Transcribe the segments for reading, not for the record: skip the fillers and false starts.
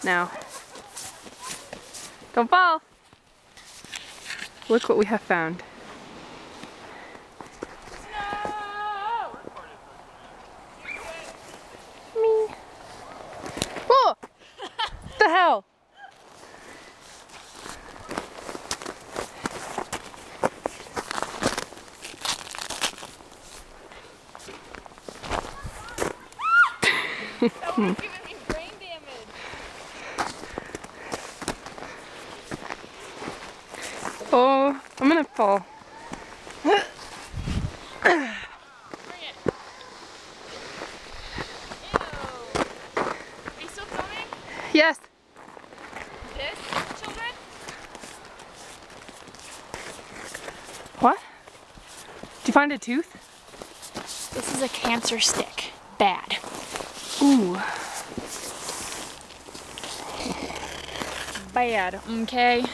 now. Don't fall. Look what we have found. Me. Whoa! What the hell? That was giving me brain damage. Oh, I'm gonna fall. Bring it. Ew. Are you still filming? Yes. This, children? What? Did you find a tooth? This is a cancer stick. Bad. Ooh. Bad, okay?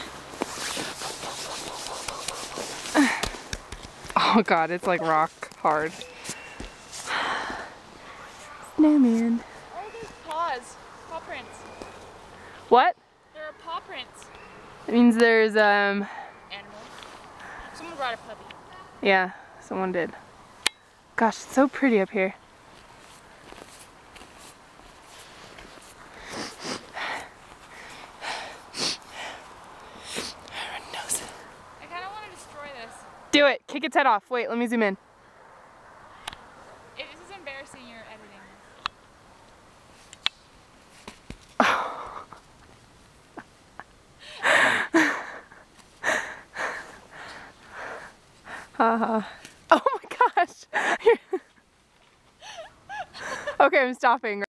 Oh god, it's like rock hard. Snowman. Oh, there's paws. Paw prints. What? There are paw prints. It means there's Animal. Someone brought a puppy. yeah, someone did. Gosh, it's so pretty up here. I kind of want to destroy this. Do it. Kick its head off. Wait, let me zoom in. This is embarrassing you're editing Haha. Oh my gosh. Okay, I'm stopping.